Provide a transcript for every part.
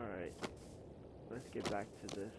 Alright, let's get back to this.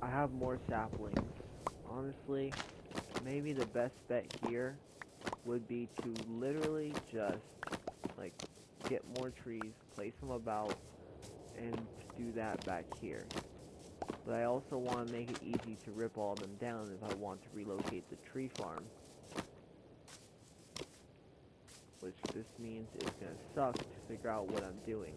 I have more saplings. Honestly, maybe the best bet here would be to literally just, like, get more trees, place them about, and do that back here. But I also want to make it easy to rip all of them down if I want to relocate the tree farm. Which this means it's going to suck to figure out what I'm doing.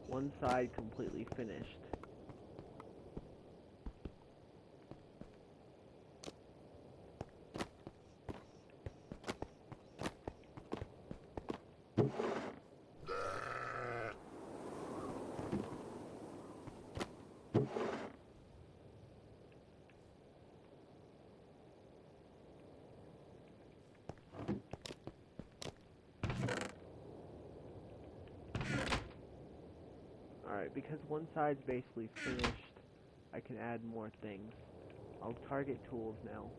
One side completely finished. Alright, because one side's basically finished, I can add more things. I'll target tools now.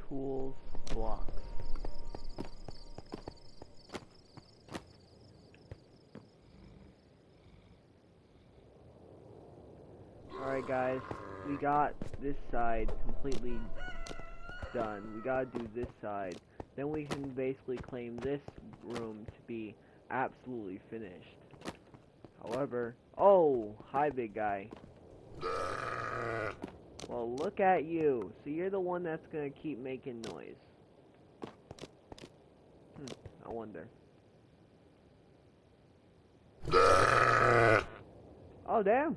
tools, blocks. Alright guys, we got this side completely done. We gotta do this side. Then we can basically claim this room to be absolutely finished. However, oh, hi big guy. Well, look at you. So you're the one that's gonna keep making noise. I wonder. Oh, damn.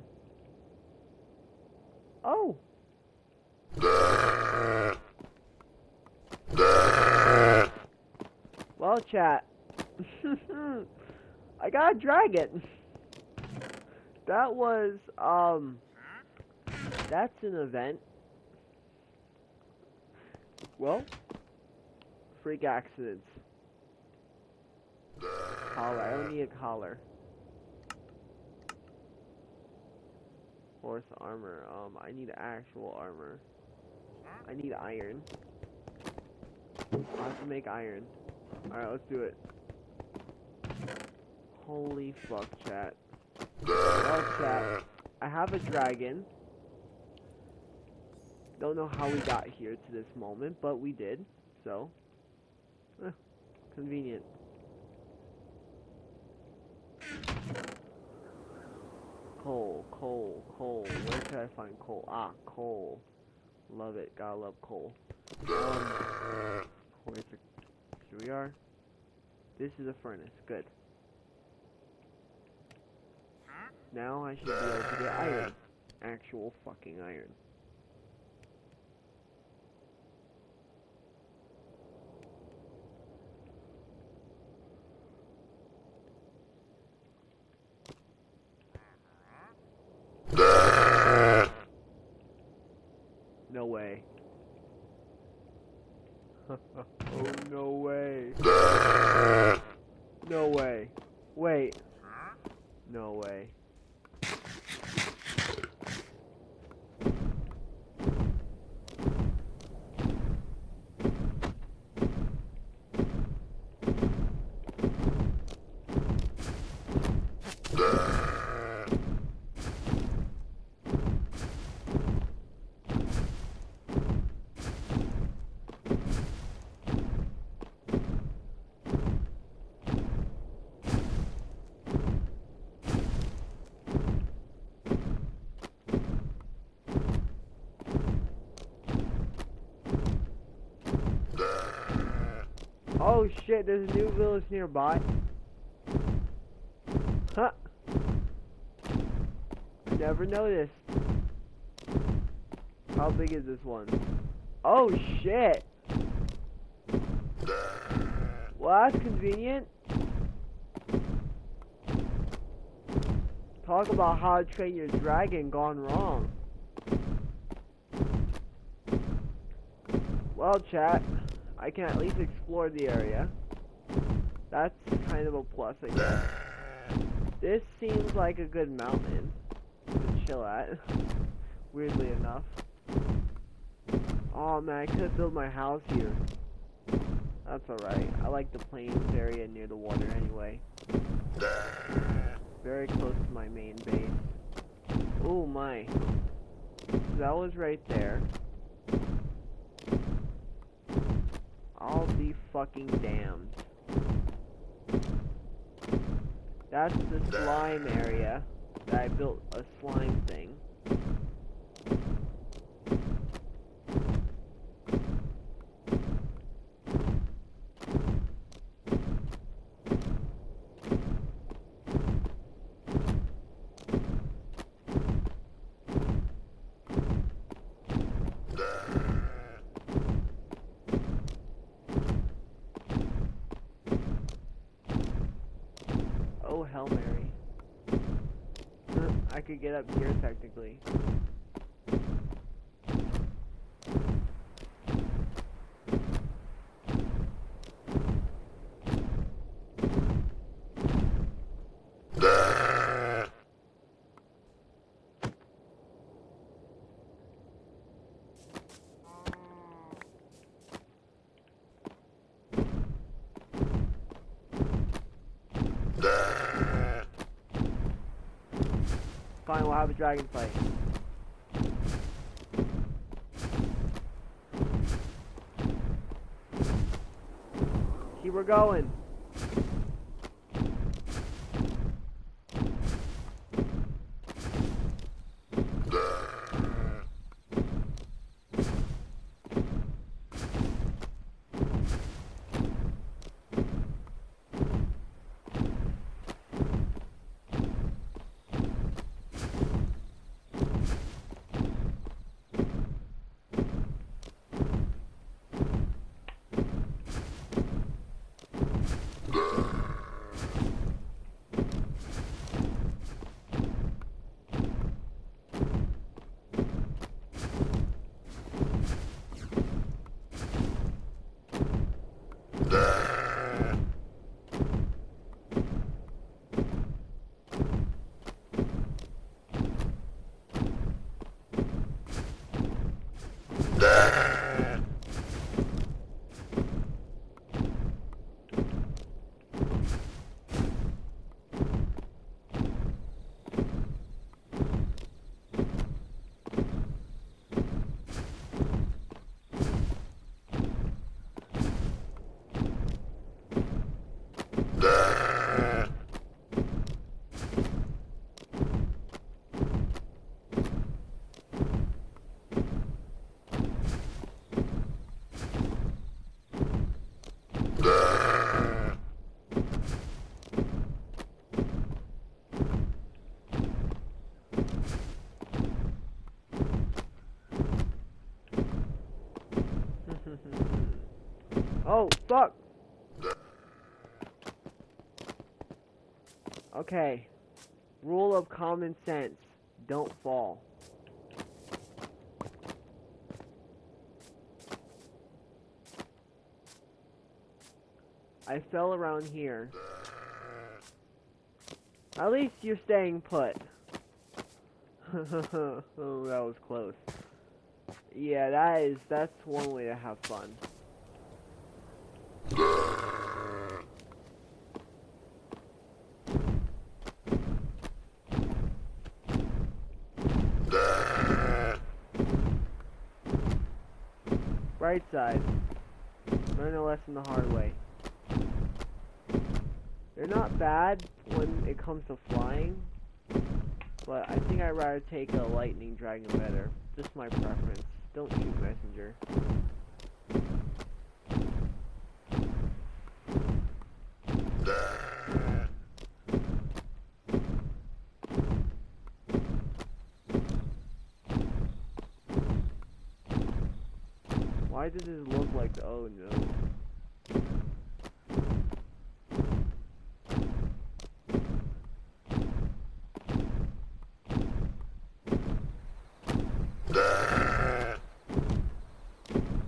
Oh. Well, chat. I got a dragon. That was, that's an event. Well, freak accidents. Collar. I don't need a collar. Horse armor. I need actual armor. I need iron. I have to make iron. Alright, let's do it. Holy fuck, chat. Well, chat, I have a dragon. Don't know how we got here to this moment, but we did. So, convenient. Coal, coal, coal. Where can I find coal? Ah, coal. Love it. Gotta love coal. Where's the... Here we are. This is a furnace. Good. Now I should be able to get iron. Actual fucking iron. No way. Oh, no way. No way. Wait. No way. Oh shit, there's a new village nearby. Huh. I never noticed. How big is this one? Oh shit. Well, that's convenient. Talk about how to train your dragon gone wrong. Well, chat, I can at least explore the area. That's kind of a plus, I guess. This seems like a good mountain to chill at, weirdly enough. Oh man, I could build my house here. That's alright. I like the plains area near the water anyway. Very close to my main base. Oh my. So that was right there. I'll be fucking damned. That's the slime area that I built a slime thing. Oh, Hail Mary. I could get up here technically. fine, we'll have a dragon fight. Keep her going. Oh, fuck! Okay. Rule of common sense. Don't fall. I fell around here. At least you're staying put. Oh, that was close. Yeah, that's one way to have fun. Right side. Learn a lesson the hard way. They're not bad when it comes to flying, but I think I'd rather take a lightning dragon better. Just my preference. Don't shoot messenger. Why does this look like the... Oh no.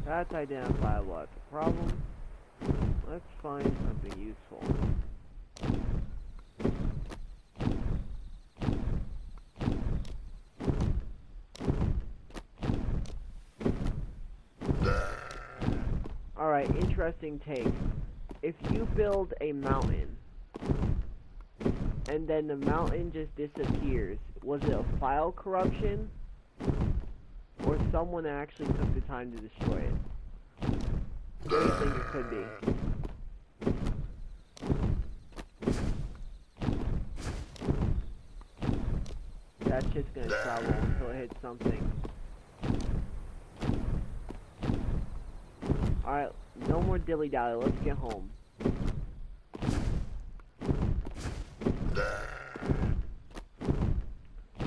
That's identifiable as a problem. Let's find something useful. Alright, interesting take. If you build a mountain, and then the mountain just disappears, was it a file corruption? Or someone actually took the time to destroy it? What do you think it could be? That's just gonna travel until it hits something. Alright, no more dilly-dally, let's get home.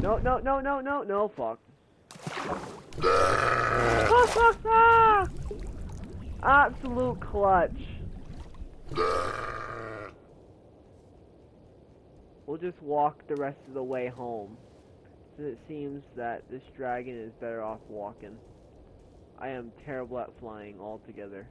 No, no, no, no, no, no, fuck. Absolute clutch. We'll just walk the rest of the way home, since it seems that this dragon is better off walking. I am terrible at flying altogether.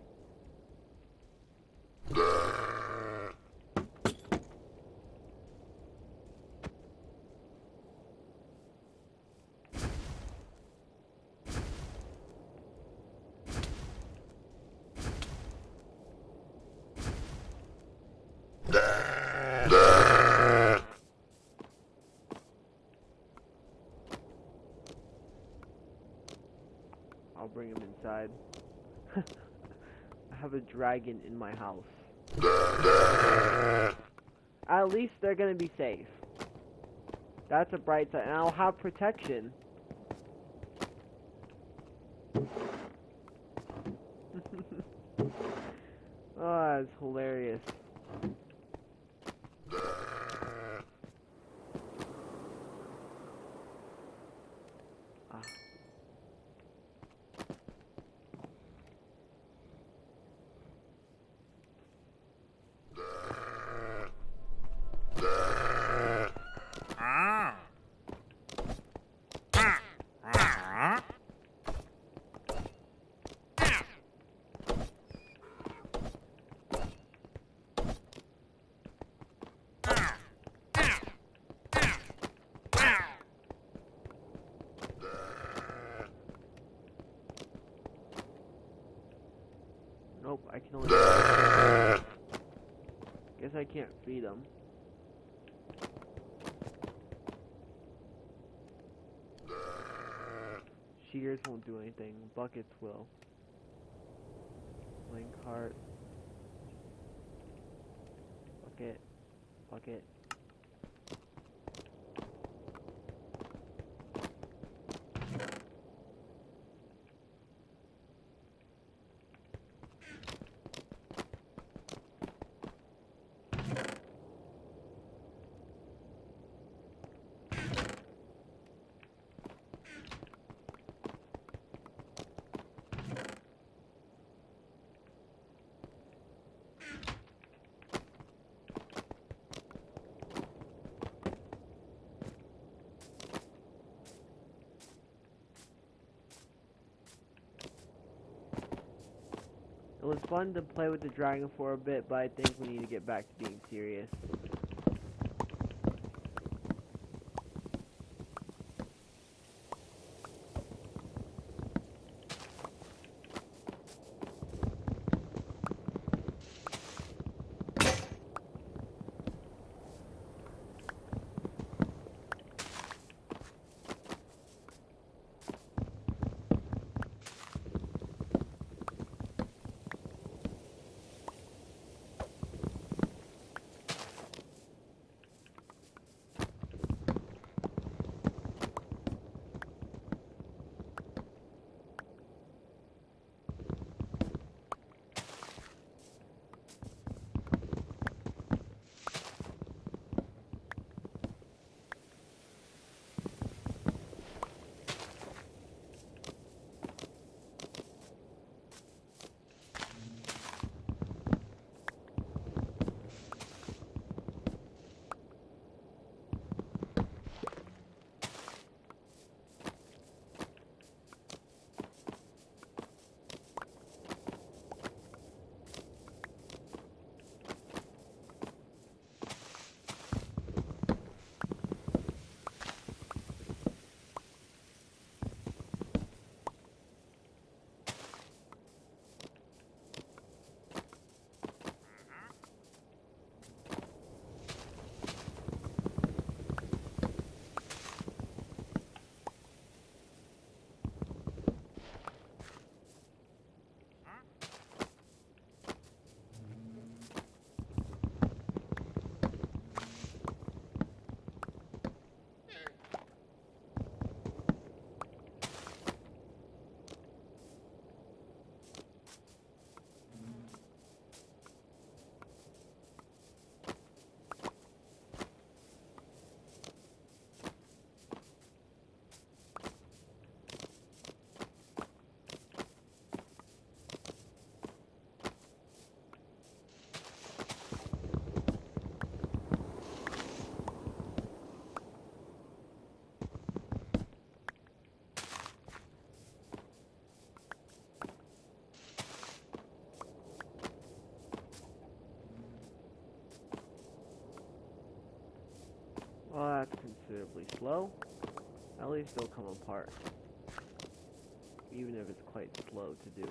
inside. I have a dragon in my house. At least they're gonna be safe. That's a bright side. And I'll have protection. Oh, that's hilarious. Nope, I can only... Guess I can't feed them. Shears won't do anything. Buckets will. Link heart. Bucket. Bucket. It was fun to play with the dragon for a bit, but I think we need to get back to being serious. Well, that's considerably slow. At least they'll come apart. Even if it's quite slow to do.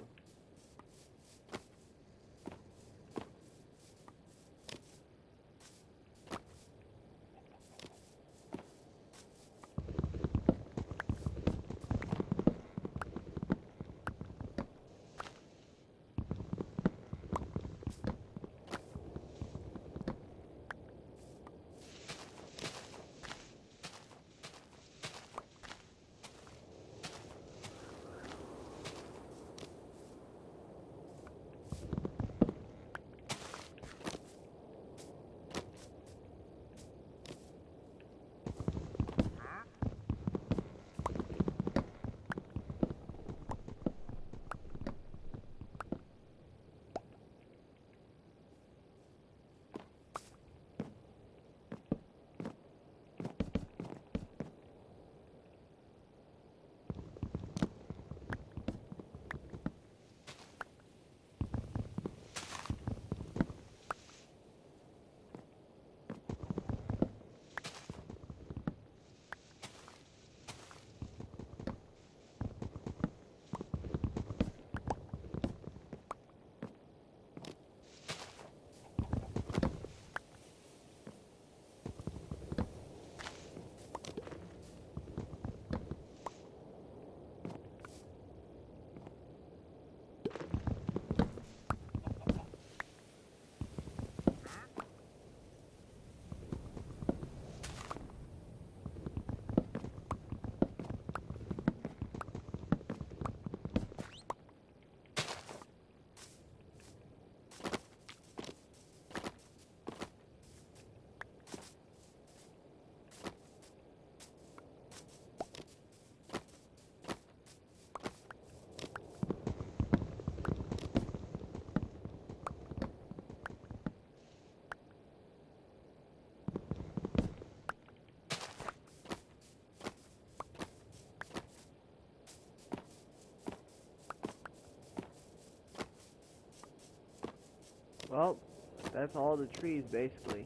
Well, that's all the trees basically.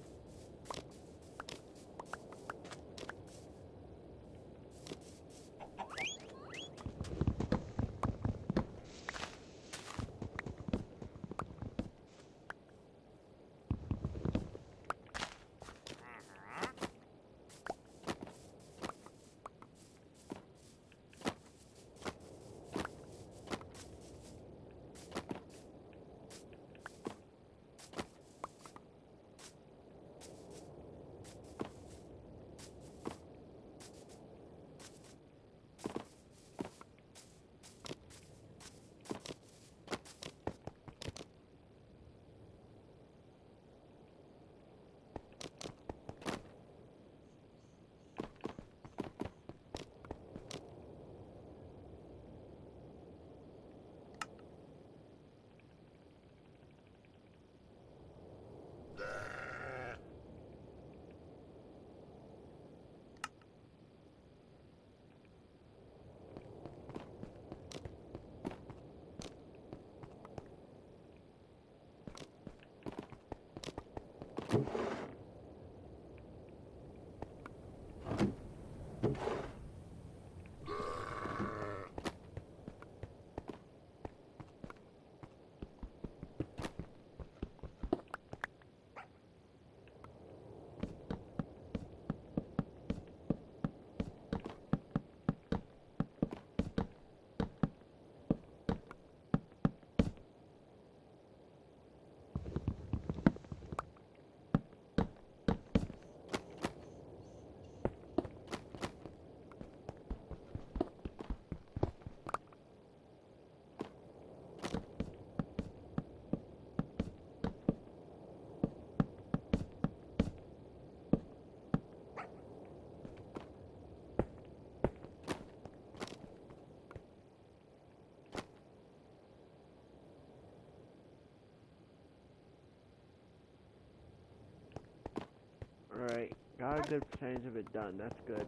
Alright, got a good percentage of it done, that's good.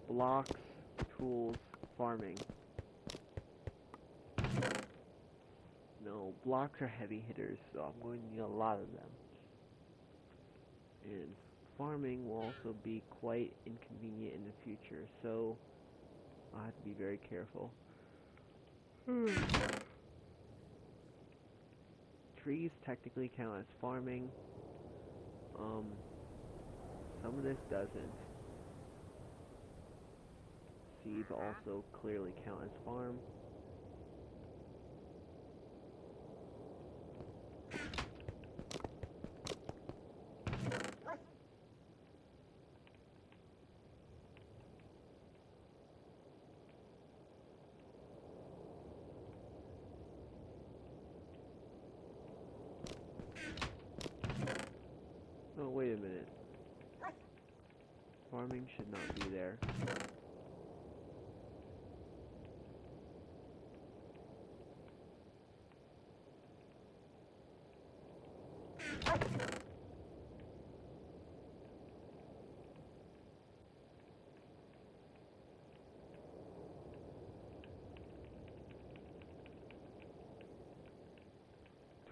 Blocks, tools, farming. No, blocks are heavy hitters, so I'm going to need a lot of them. And farming will also be quite inconvenient in the future, so I'll have to be very careful. Trees technically count as farming. Some of this doesn't. Seeds also clearly count as farm. Oh, wait a minute. Farming should not be there.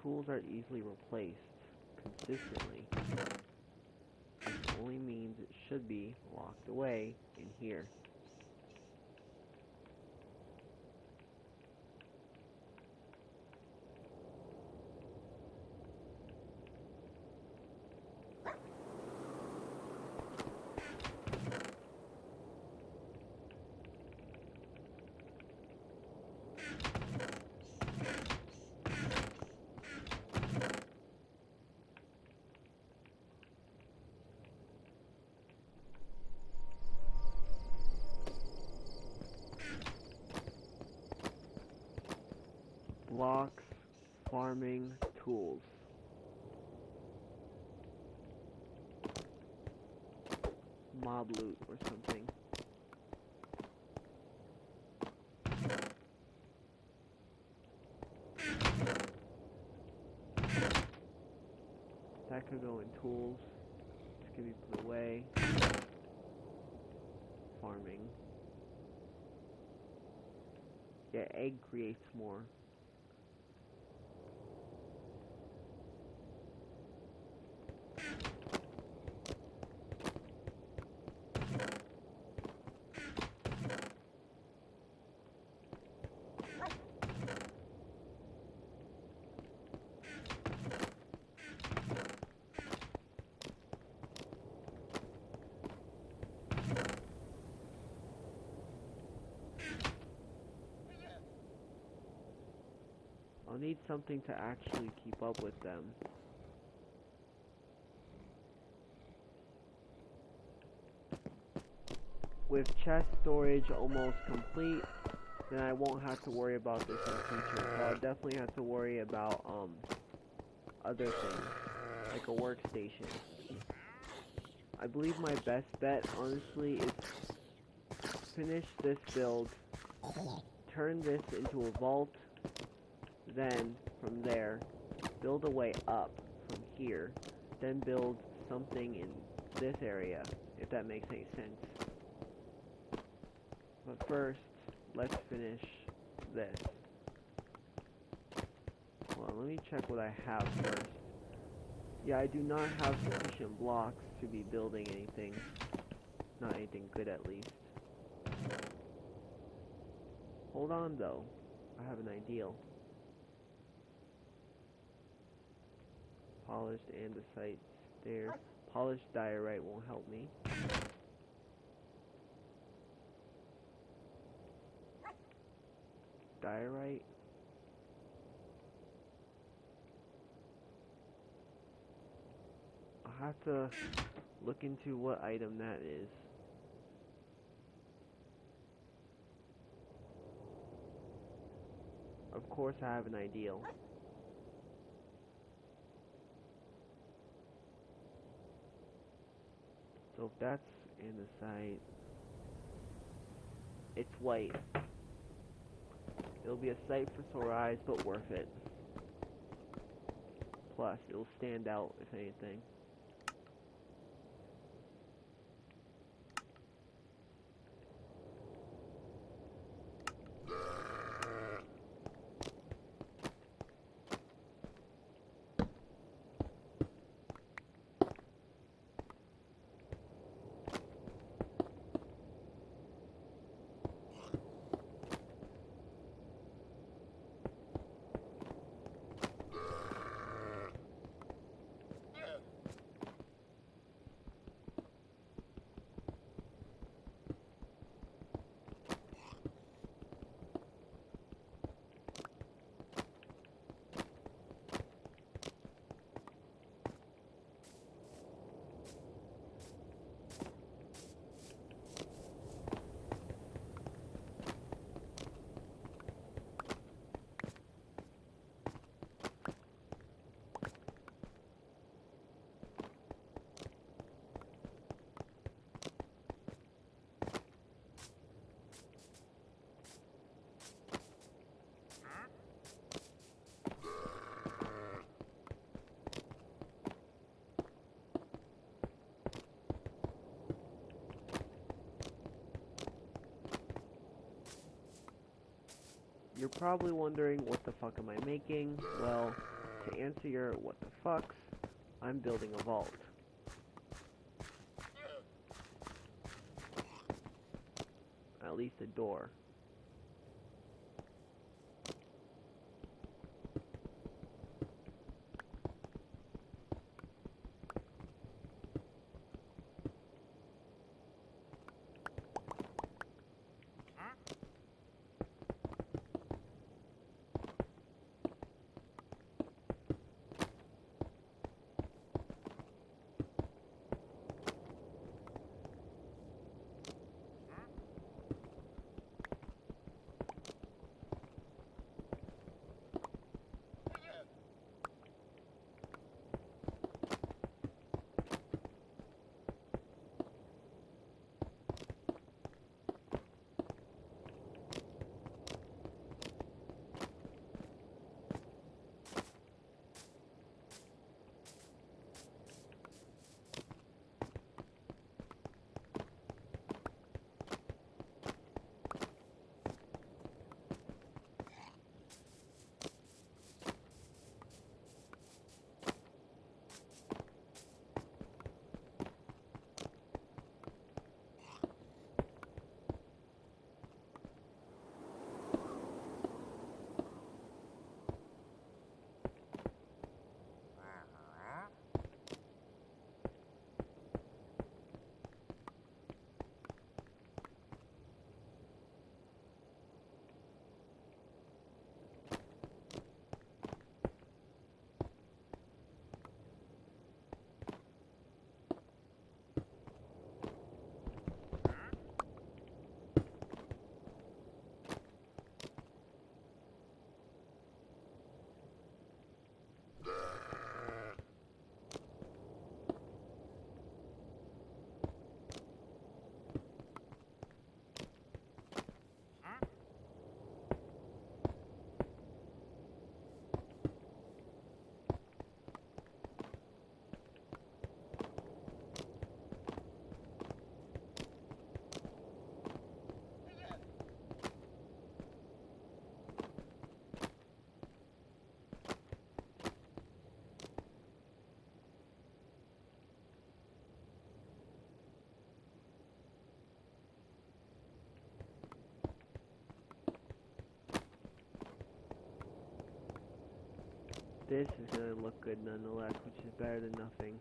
Tools are easily replaced consistently. This only means it should be locked away in here. Blocks, farming, tools. Mob loot or something. That could go in tools. This can be put away. Farming. Yeah, egg creates more. I'll need something to actually keep up with them. With chest storage almost complete, then I won't have to worry about this in the future. So I'll definitely have to worry about other things, like a workstation. I believe my best bet, honestly, is finish this build, turn this into a vault, then from there, build a way up from here, then build something in this area, if that makes any sense. But first, let's finish this. Well, let me check what I have first. Yeah, I do not have sufficient blocks to be building anything. Not anything good, at least. Hold on, though. I have an ideal. Polished andesite stairs. Polished diorite won't help me. Diorite. I'll have to look into what item that is. Of course I have an ideal. So if that's andesite, it's white. It'll be a sight for sore eyes, but worth it. Plus, it'll stand out, if anything. You're probably wondering, what the fuck am I making? Well, to answer your what the fucks, I'm building a vault. At least a door. this is gonna look good nonetheless, which is better than nothing.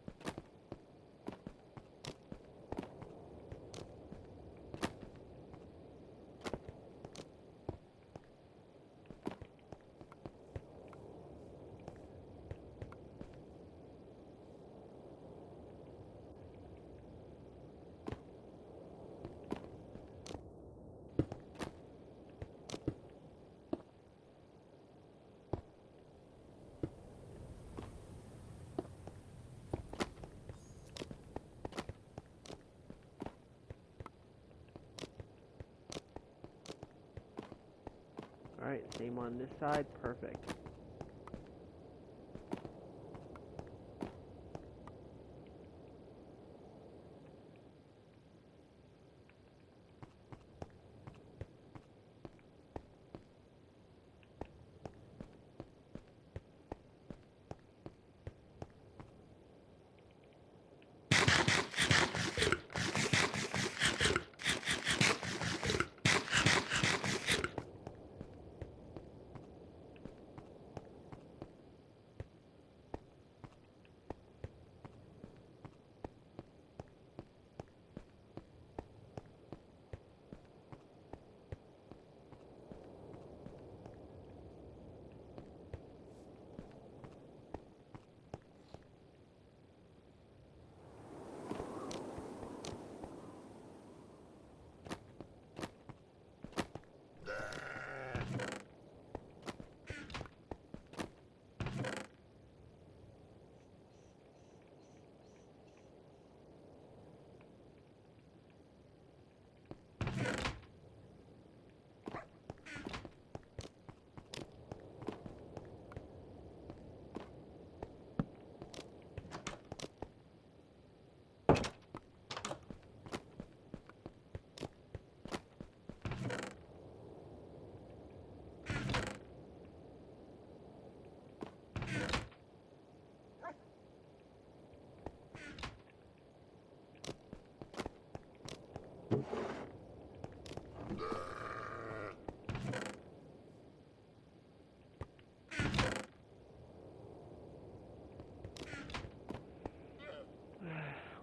Alright, same on this side, perfect.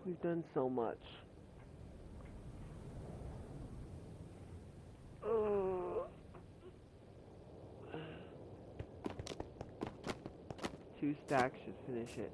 We've done so much. Two stacks should finish it.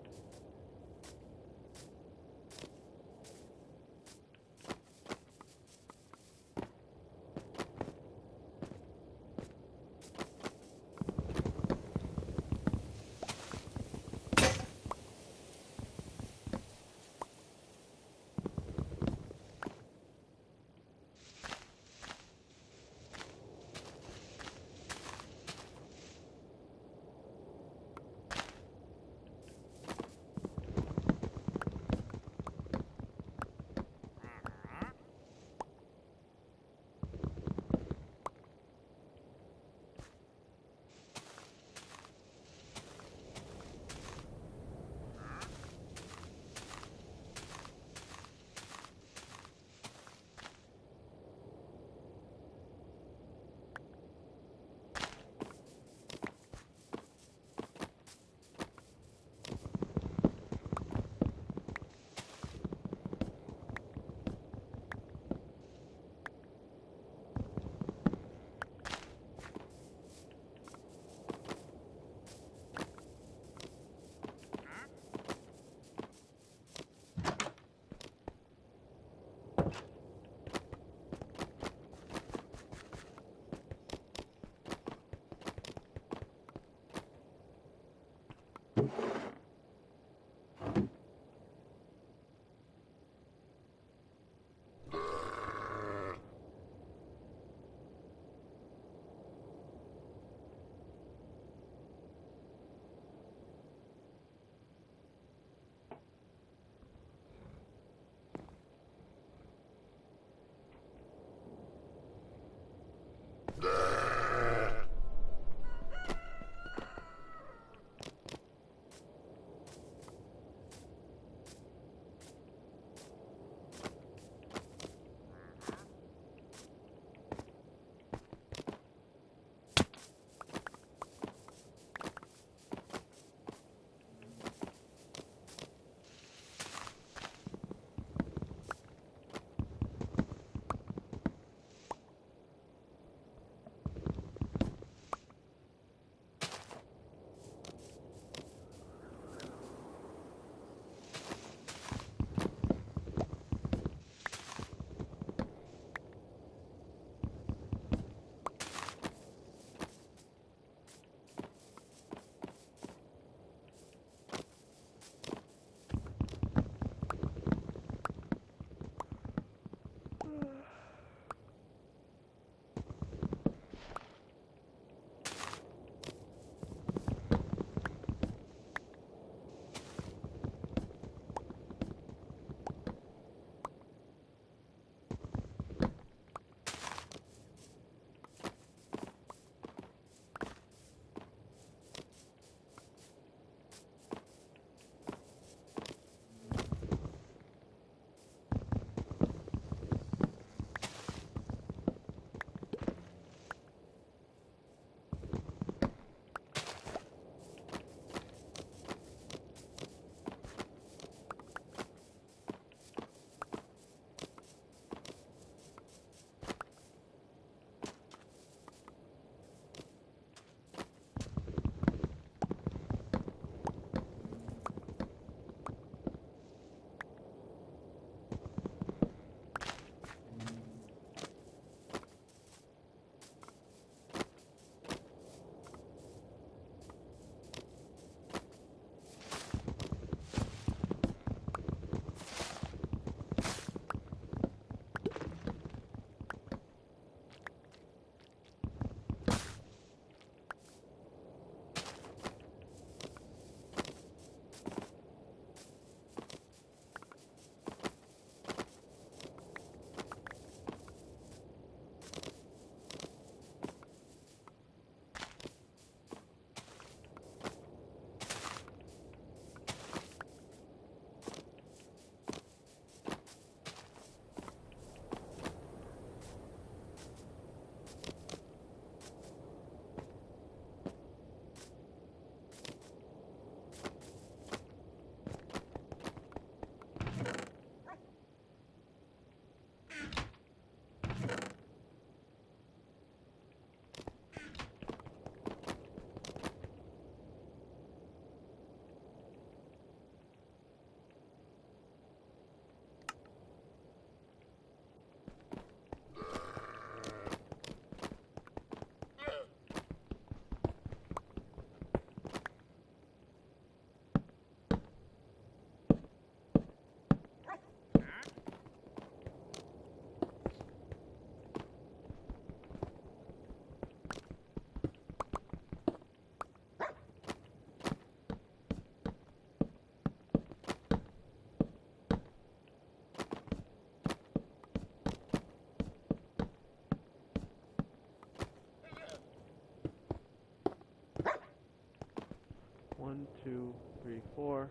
4,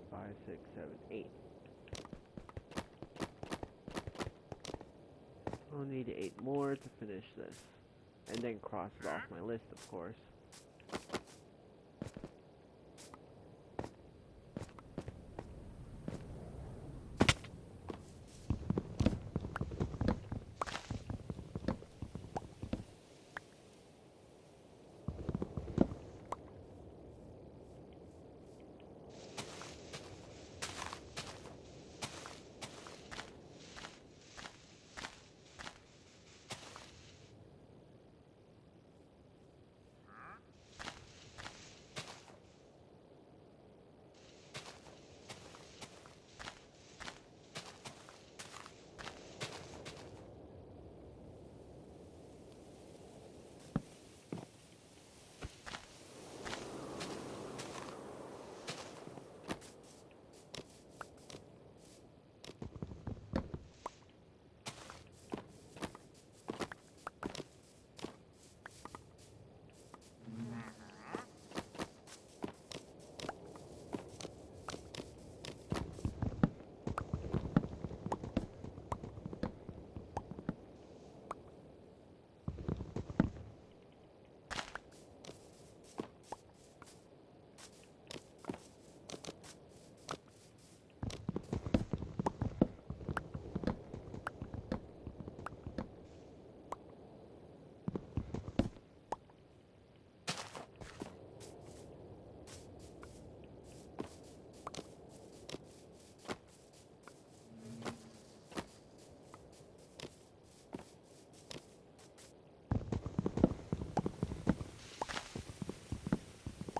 5, 6, 7, 8. I'll need 8 more to finish this. And then cross it off my list, of course.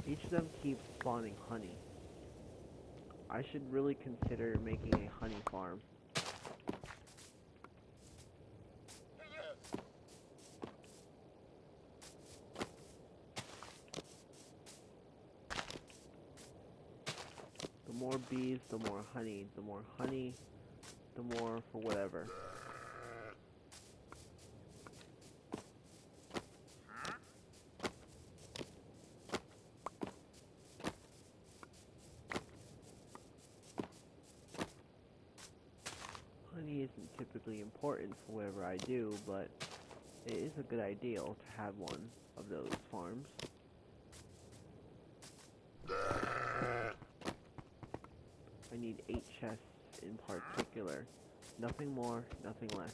Each of them keeps spawning honey. I should really consider making a honey farm. The more bees, the more honey. The more honey, the more for whatever. Honey isn't typically important for whatever I do, but it is a good idea to have one of those farms. I need 8 chests in particular. Nothing more, nothing less.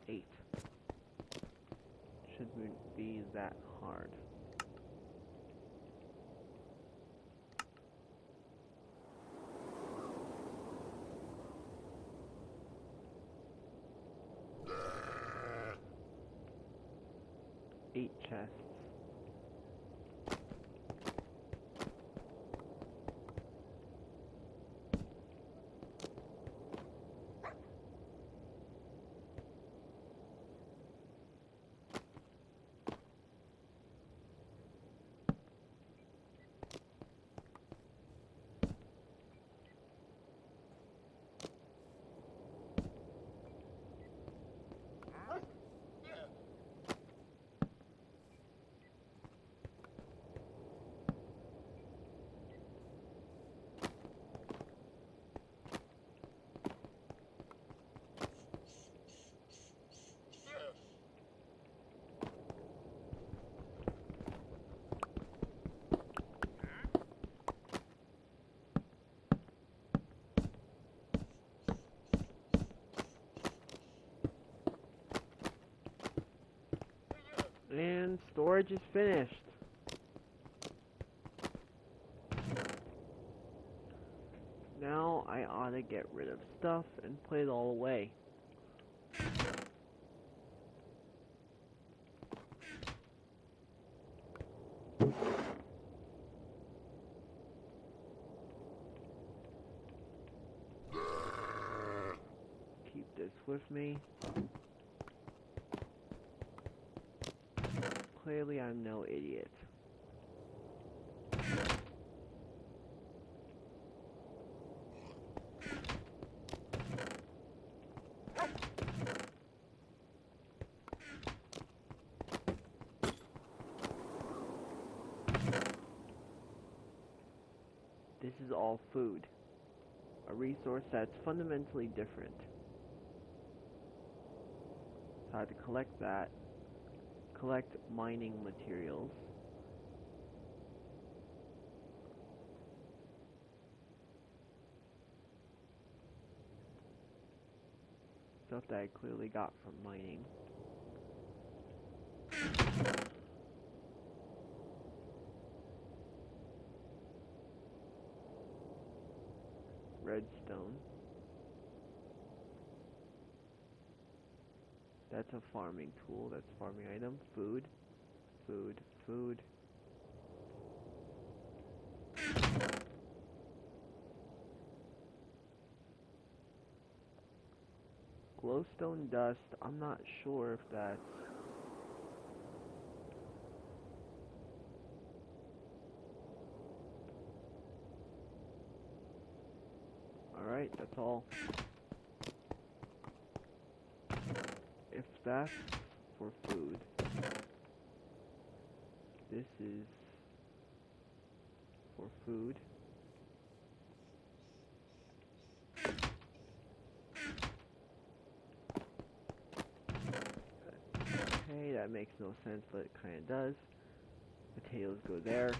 8. Shouldn't be that hard. Eight chests. And storage is finished. Now I ought to get rid of stuff and put it all away. Keep this with me. Clearly I'm no idiot. This is all food, a resource that's fundamentally different. So I have to collect that, collect mining materials. Stuff that I clearly got from mining. Redstone. That's a farming tool, that's a farming item. Food, food, food. Glowstone dust, I'm not sure if that's... Alright, that's all. If that's for food, this is for food. Okay, that makes no sense, but it kind of does. Potatoes go there.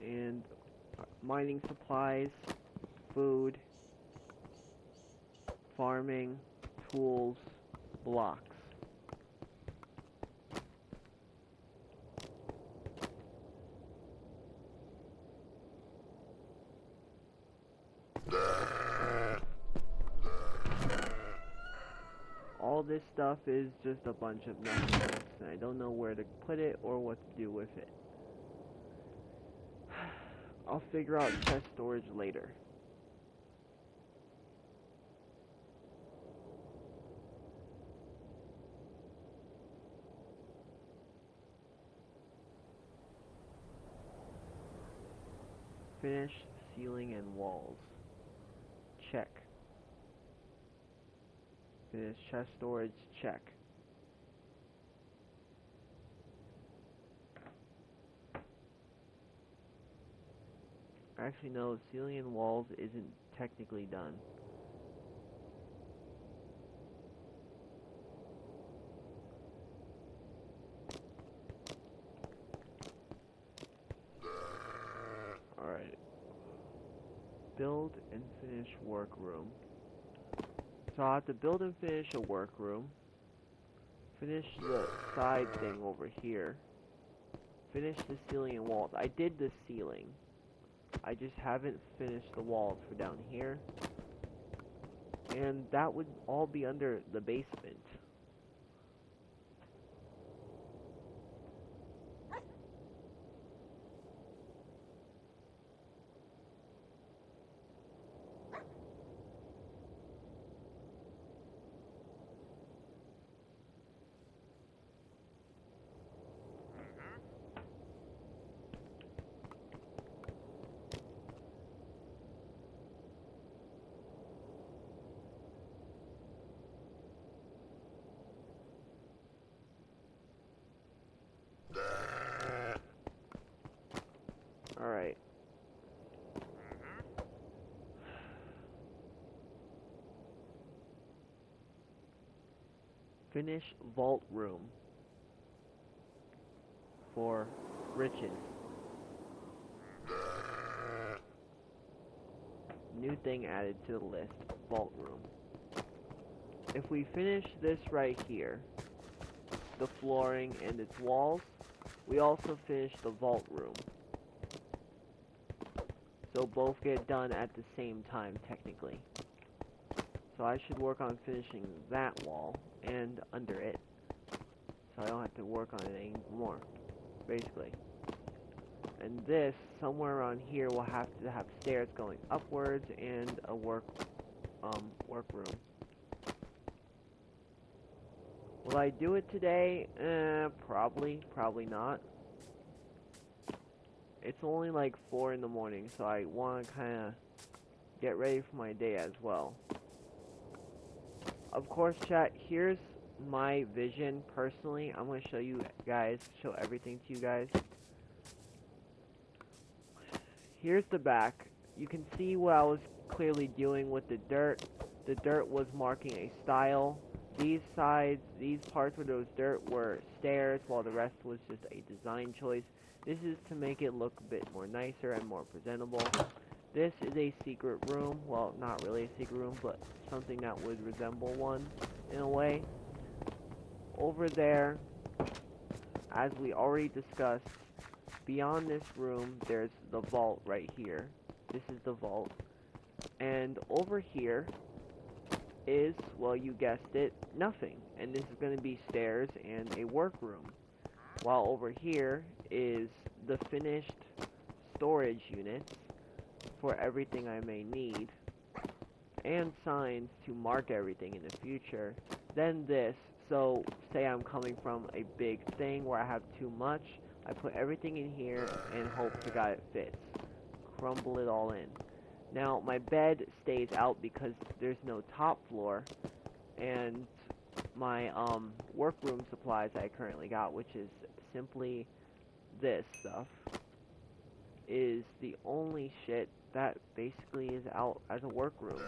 And mining supplies, food, farming, tools, blocks. All this stuff is just a bunch of nothingness, and I don't know where to put it or what to do with it. I'll figure out chest storage later. Finish ceiling and walls. Check. Finish chest storage. Check. Actually, no, ceiling and walls isn't technically done. Alright. Build and finish workroom. So I'll have to build and finish a workroom. Finish the side thing over here. Finish the ceiling and walls. I did the ceiling. I just haven't finished the walls for down here. And that would all be under the basement. Alright. Finish vault room for riches. New thing added to the list, vault room. If we finish this right here, the flooring and its walls, we also finish the vault room. So both get done at the same time, technically. So I should work on finishing that wall and under it, so I don't have to work on it anymore, basically. And this, somewhere around here, will have to have stairs going upwards and a workroom. Will I do it today? Probably not. It's only like 4 in the morning, so I want to kind of get ready for my day as well. Of course, chat, here's my vision personally. I'm going to show you guys, show everything to you guys. Here's the back. You can see what I was clearly doing with the dirt. The dirt was marking a style. These sides, these parts where there was dirt were stairs, while the rest was just a design choice. This is to make it look a bit more nicer and more presentable. This is a secret room. Well, not really a secret room, but something that would resemble one in a way. Over there, as we already discussed, beyond this room, there's the vault right here. This is the vault. And over here is, well, you guessed it, nothing. And this is going to be stairs and a workroom. While over here is the finished storage units for everything I may need, and signs to mark everything in the future. Then this, so say I'm coming from a big thing where I have too much, I put everything in here and hope to God it fits. Crumble it all in. Now my bed stays out because there's no top floor, and my workroom supplies I currently got, which is simply this stuff, is the only shit that basically is out as a workroom.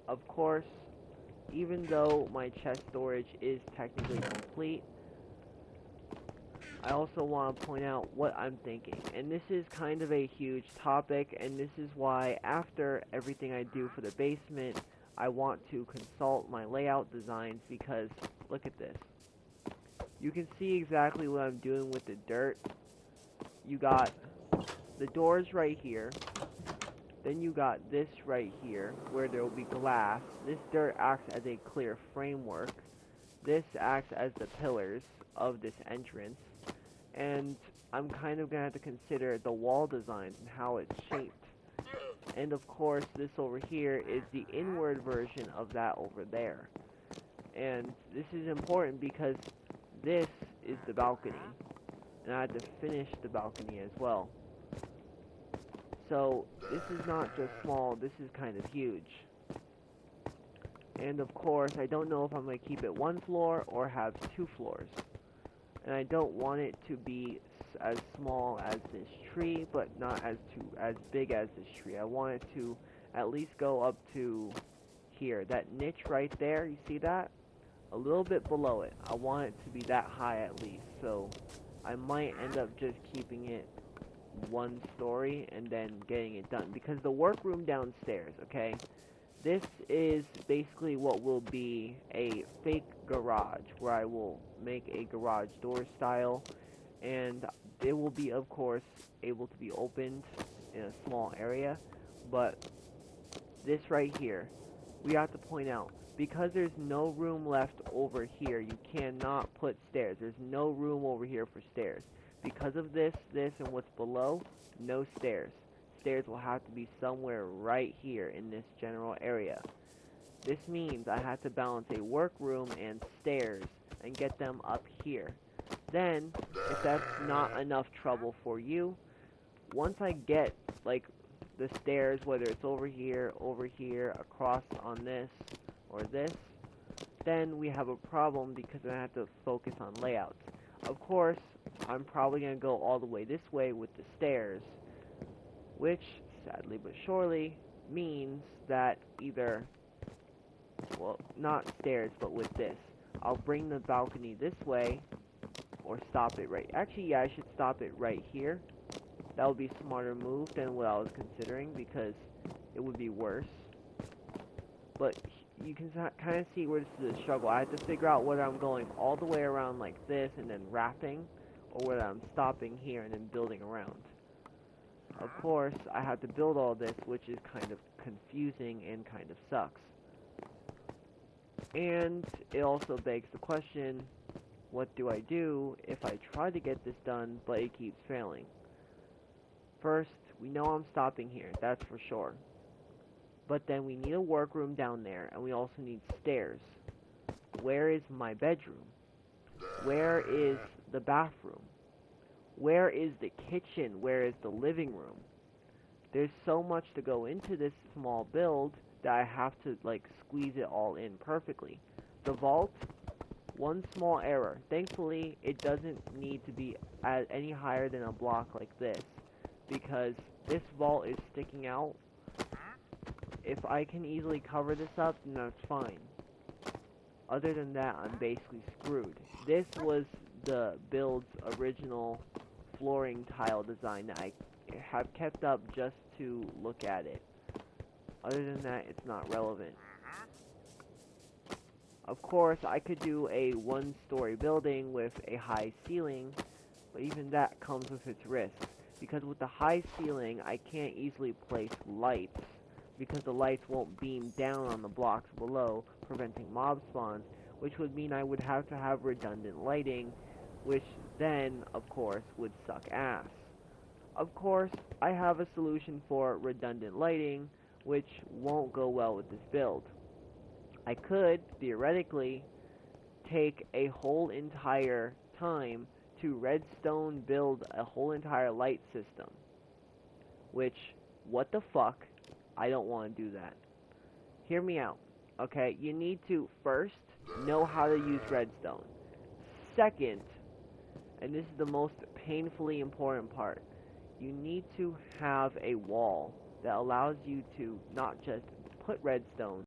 Of course, even though my chest storage is technically complete, I also want to point out what I'm thinking. And this is kind of a huge topic, and this is why after everything I do for the basement, I want to consult my layout designs, because look at this. You can see exactly what I'm doing with the dirt. You got the doors right here. Then you got this right here, where there will be glass. This dirt acts as a clear framework. This acts as the pillars of this entrance. And I'm kind of going to have to consider the wall designs and how it's shaped. And of course, this over here is the inward version of that over there. And this is important because this is the balcony. And I had to finish the balcony as well. So, this is not just small, this is kind of huge. And of course, I don't know if I'm going to keep it one floor or have 2 floors. And I don't want it to be as small as this tree, but not as big as this tree. I want it to at least go up to here. That niche right there, you see that? A little bit below it. I want it to be that high at least. So, I might end up just keeping it 1 story and then getting it done, because the workroom downstairs, okay, this is basically what will be a fake garage, where I will make a garage door style, and it will be, of course, able to be opened in a small area. But this right here, we have to point out, because there's no room left over here, you cannot put stairs. There's no room over here for stairs. Because of this, and what's below, no stairs. Stairs will have to be somewhere right here in this general area. This means I have to balance a workroom and stairs and get them up here. Then, if that's not enough trouble for you, once I get, like, the stairs, whether it's over here, across on this, or this, then we have a problem because I have to focus on layouts. Of course, I'm probably going to go all the way this way with the stairs, which, sadly but surely, means that either, well, not stairs, but with this, I'll bring the balcony this way, or stop it right, actually, yeah, I should stop it right here. That would be a smarter move than what I was considering, because it would be worse. But you can kind of see where this is a struggle. I have to figure out whether I'm going all the way around like this and then wrapping, or whether I'm stopping here and then building around. Of course, I have to build all this, which is kind of confusing and kind of sucks. And it also begs the question, what do I do if I try to get this done, but it keeps failing? First, we know I'm stopping here, that's for sure. But then we need a workroom down there, and we also need stairs. Where is my bedroom? Where is the bathroom? Where is the kitchen? Where is the living room? there's so much to go into this small build that I have to like squeeze it all in perfectly. The vault, one small error. Thankfully, it doesn't need to be any higher than a block like this, because this vault is sticking out. If I can easily cover this up, then that's fine. Other than that, I'm basically screwed. This was the build's original flooring tile design that I have kept up just to look at it. Other than that, it's not relevant. Of course, I could do a one-story building with a high ceiling, but even that comes with its risks. Because with the high ceiling, I can't easily place lights, because the lights won't beam down on the blocks below, preventing mob spawns, which would mean I would have to have redundant lighting, which then, of course, would suck ass. Of course, I have a solution for redundant lighting, which won't go well with this build. I could, theoretically, take a whole entire time to redstone build a whole entire light system. Which, what the fuck? I don't want to do that. Hear me out, okay? You need to, first, know how to use redstone. Second, and this is the most painfully important part, you need to have a wall that allows you to not just put redstone,